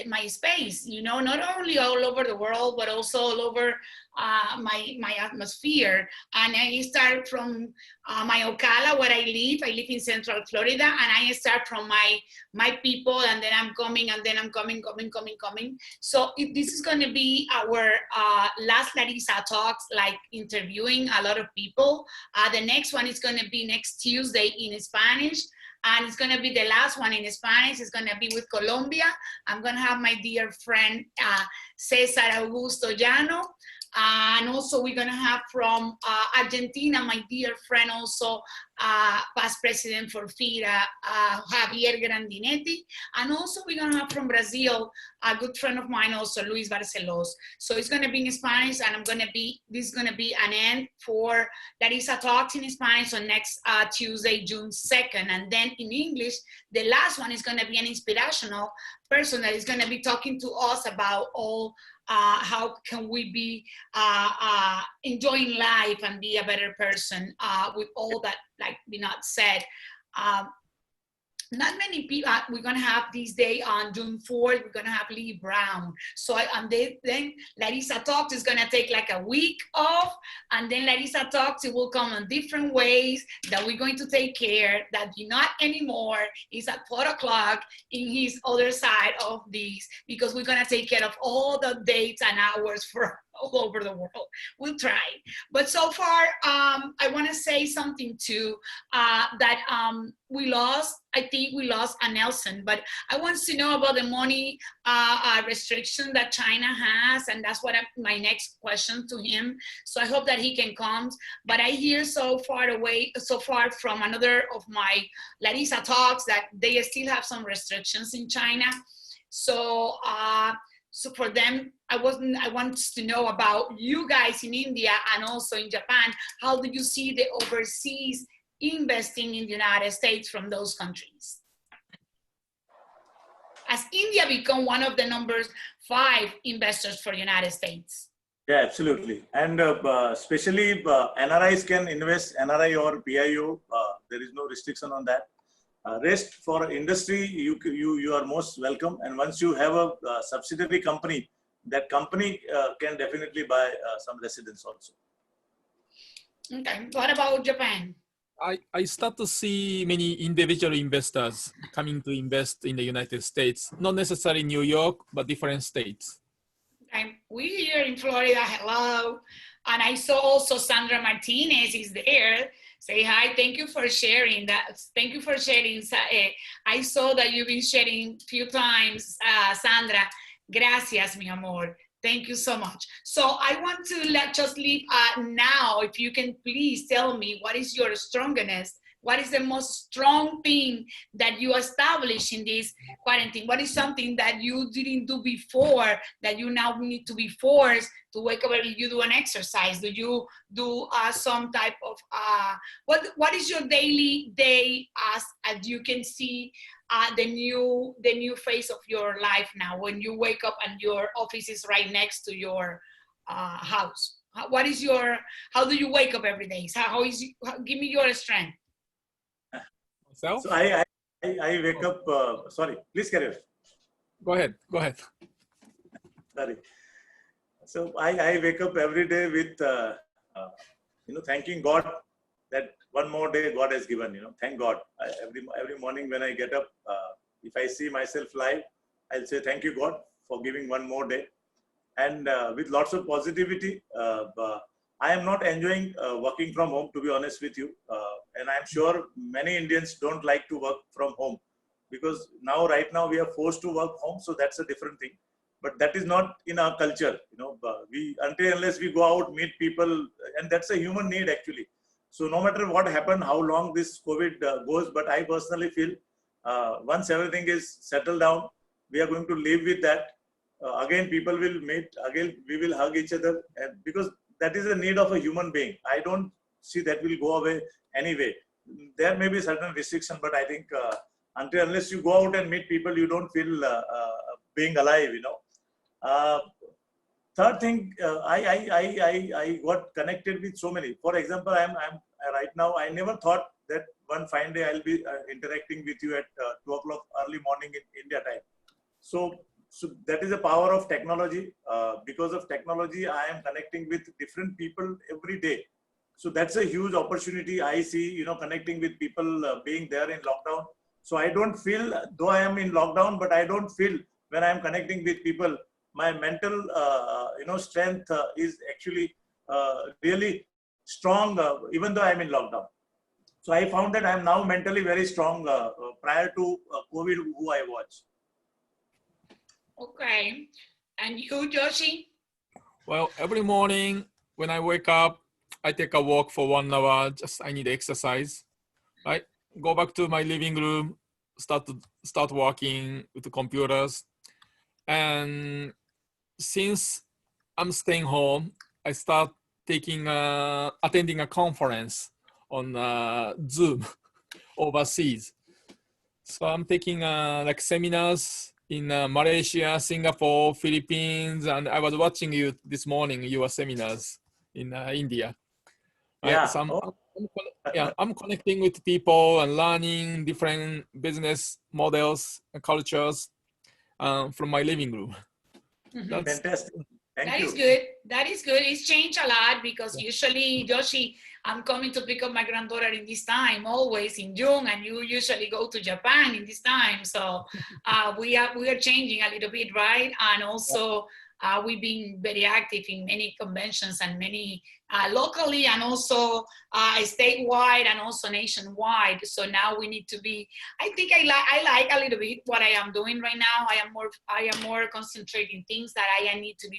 my space, not only all over the world, but also all over my atmosphere. And I start from my Ocala, where I live in Central Florida, and I start from my people, and then I'm coming, coming. So if this is going to be our last Larissa Talks, like interviewing a lot of people. The next one is going to be next Tuesday in Spanish. And it's going to be the last one in Spanish. It's going to be with Colombia. I'm going to have my dear friend, Cesar Augusto Llano. And also we're going to have from Argentina, my dear friend, also past president for FIRA, Javier Grandinetti. And also we're going to have from Brazil, a good friend of mine, also Luis Barcelos. So it's going to be in Spanish, and this is going to be an end for Larissa Talks in Spanish on next Tuesday, June 2nd. And then in English, the last one is going to be an inspirational person that is going to be talking to us about all how can we be enjoying life and be a better person with all that, like Vinod said. Not many people, we're going to have this day on June 4th, we're going to have Lee Brown. So then Larissa Talks is going to take like a week off, and then Larissa Talks, it will come in different ways that we're going to take care, that not anymore is at 4 o'clock in his other side of this, because we're going to take care of all the dates and hours for all over the world. We'll try. But so far, I want to say something too, that I think we lost a Nelson, but I want to know about the money restriction that China has, and that's what my next question to him. So I hope that he can come. But I hear so far from another of my Larissa Talks that they still have some restrictions in China. So for them, I want to know about you guys in India and also in Japan. How do you see the overseas investing in the United States from those countries? Has India become one of the number 5 investors for the United States? Yeah, absolutely. And especially NRIs can invest, NRI or PIO. There is no restriction on that. Rest for industry, you are most welcome. And once you have a subsidiary company, that company can definitely buy some residence also. Okay. What about Japan? I start to see many individual investors coming to invest in the United States, not necessarily New York, but different states. Okay. We here in Florida, hello. And I saw also Sandra Martinez is there. Say hi. Thank you for sharing that. Thank you for sharing. I saw that you've been sharing a few times, Sandra. Gracias, mi amor. Thank you so much. So I want to just leave now, if you can please tell me what is your strongest What is the most strong thing that you established in this quarantine? What is something that you didn't do before that you now need to be forced to wake up early? You do an exercise? Do you do some type of, what is your daily day as you can see the new phase of your life now when you wake up and your office is right next to your house? How do you wake up every day? Give me your strength. So I wake up, sorry, please carry on. go ahead. Sorry. So I wake up every day with, thanking God that one more day God has given, thank God. Every morning when I get up, if I see myself live, I'll say, thank you God for giving one more day. And with lots of positivity, I am not enjoying working from home, to be honest with you. And I'm sure many Indians don't like to work from home because right now we are forced to work home. So that's a different thing. But that is not in our culture. Unless we go out, meet people, and that's a human need actually. So no matter what happened, how long this COVID goes, but I personally feel once everything is settled down, we are going to live with that. Again, people will meet, again, we will hug each other, and because that is the need of a human being. I don't see that will go away anyway. There may be certain restriction, but I think unless you go out and meet people, you don't feel being alive, Third thing, I got connected with so many. For example, I'm right now, I never thought that one fine day I'll be interacting with you at 2 o'clock early morning in India time. So that is the power of technology. Because of technology, I am connecting with different people every day. So that's a huge opportunity I see, connecting with people being there in lockdown. So I don't feel, though I am in lockdown, but I don't feel when I'm connecting with people, my mental, strength is actually really strong, even though I'm in lockdown. So I found that I'm now mentally very strong prior to COVID, who I was. Okay. And you, Joshi? Well, every morning when I wake up, I take a walk for 1 hour. I need exercise. Right? Go back to my living room, start working with the computers. And since I'm staying home, I start attending a conference on Zoom overseas. So I'm taking seminars in Malaysia, Singapore, Philippines, and I was watching you this morning, your seminars in India. Right? Yeah. So I'm connecting with people and learning different business models and cultures from my living room. That's fantastic. Thank you. That is good. It's changed a lot because usually, Joshi, I'm coming to pick up my granddaughter in this time, always in June, and you usually go to Japan in this time. So we are changing a little bit, right? And also we've been very active in many conventions and many locally and also statewide and also nationwide. So now we need to be, I think I like a little bit what I am doing right now. I am more concentrating things that I need to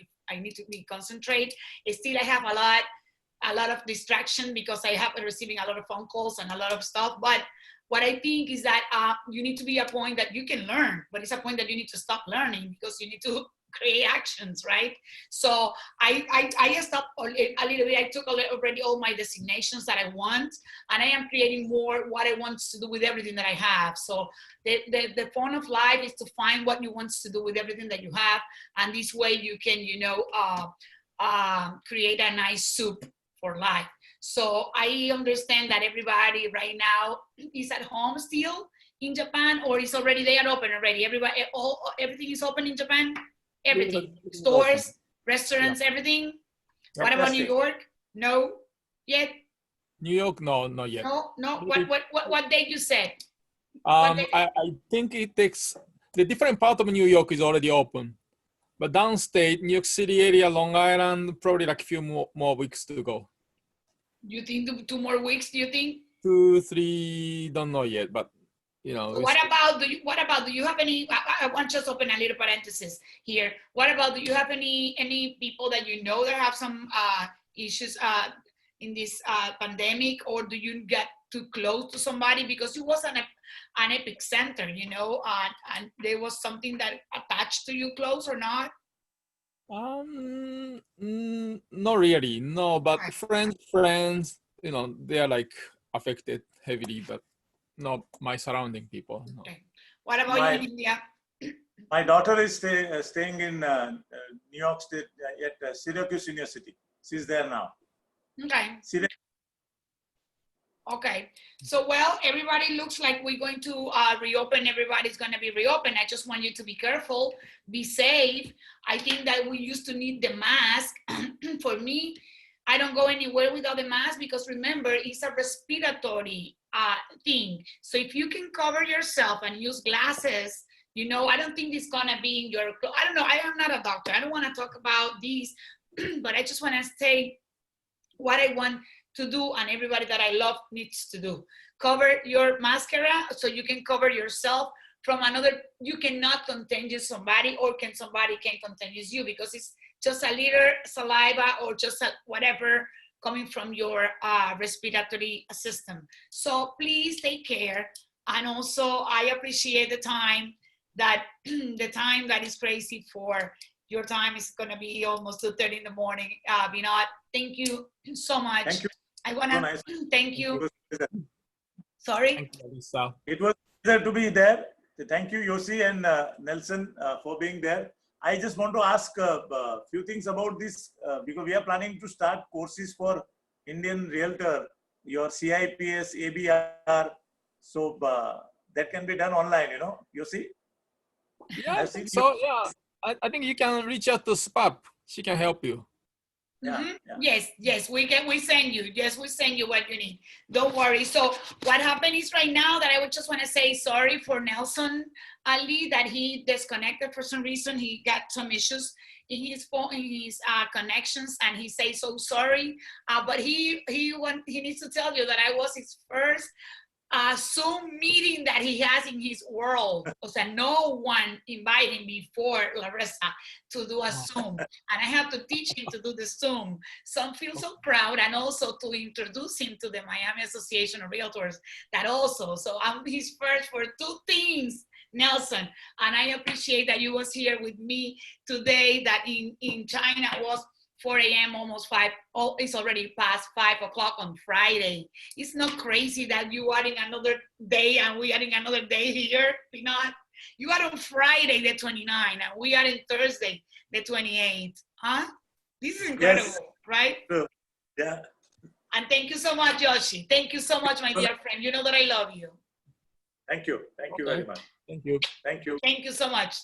be concentrate. Still I have a lot of distraction because I have been receiving a lot of phone calls and a lot of stuff. But what I think is that you need to be a point that you can learn, but it's a point that you need to stop learning because you need to create actions, right? So I stopped a little bit. I took already all my designations that I want, and I am creating more what I want to do with everything that I have. So the point of life is to find what you want to do with everything that you have, and this way you can, create a nice soup for life. So I understand that everybody right now is at home still in Japan, or is already, they are open already. Everything is open in Japan. Everything, stores, restaurants, everything. What about New York? No, yet. New York, no, not yet. No. What date you said? I think it takes, the different part of New York is already open, but downstate, New York City area, Long Island, probably like a few more weeks to go. You think 2 more weeks? Do you think? 2, 3, don't know yet, but What about do you have any, I want to just open a little parenthesis here. What about, do you have any people that that have some issues, in this pandemic, or do you get too close to somebody? Because it was an epicenter, you know, and there was something that attached to you close or not? Not really, no, but Okay. friends, you know, they are like affected heavily, but not my surrounding people. No. Okay. What about you in India? My daughter is staying in New York State at Syracuse University. She's there now. Okay. Syracuse. Okay. So, well, everybody looks like we're going to reopen. Everybody's going to be reopened. I just want you to be careful, be safe. I think that we used to need the mask. For me, I don't go anywhere without the mask because remember, it's a respiratory thing. So if you can cover yourself and use glasses, you know, I don't think it's going to be in your, I don't know. I am not a doctor. I don't want to talk about these, but I just want to say what I want to do and everybody that I love needs to do. Cover your mascara so you can cover yourself from another. You cannot contagious somebody, or somebody can contagious you, because it's just a little saliva or just whatever coming from your respiratory system. So please take care. And also I appreciate the time that is crazy for your time is going to be almost 2:30 in the morning. Vinod, thank you so much. Thank you. I want to thank you. Sorry? Thank you, Larissa. It was a pleasure to be there. Thank you, Yossi and Nelson, for being there. I just want to ask a few things about this because we are planning to start courses for Indian Realtor, your CIPS, ABR. So that can be done online, you know, Yossi? Yeah, I think so. Yeah, I think you can reach out to SPAP. She can help you. Yeah, mm-hmm. Yeah. Yes, we send you. Yes, we send you what you need. Don't worry. So what happened is right now that I would just want to say sorry for Nelson Ali, that he disconnected for some reason. He got some issues in his phone, in his connections, and he says so sorry. But he needs to tell you that I was his first Zoom meeting that he has in his world. So no one invited him before Larissa to do a Zoom, and I have to teach him to do the Zoom. So I feel so proud, and also to introduce him to the Miami Association of Realtors. That also, so I'm his first for two things, Nelson, and I appreciate that you was here with me today. That in China was 4 a.m. almost 5. Oh, it's already past 5 o'clock on Friday. It's not crazy that you are in another day and we are in another day here. You are on Friday the 29th and we are in Thursday the 28th. Huh? This is incredible, yes. Right? Yeah. And thank you so much, Yoshi. Thank you so much, my dear friend. You know that I love you. Thank you. Thank you very much. Thank you. Thank you. Thank you so much.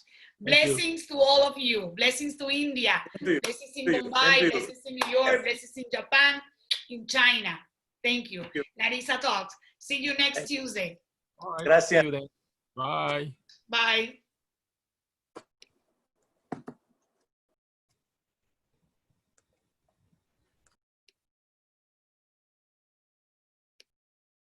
Blessings to all of you. Blessings to India. Blessings in Mumbai. Blessings in New York. Blessings in Japan. In China. Thank you. Larissa Talks. See you next Tuesday. All right. Gracias. See you then. Bye. Bye.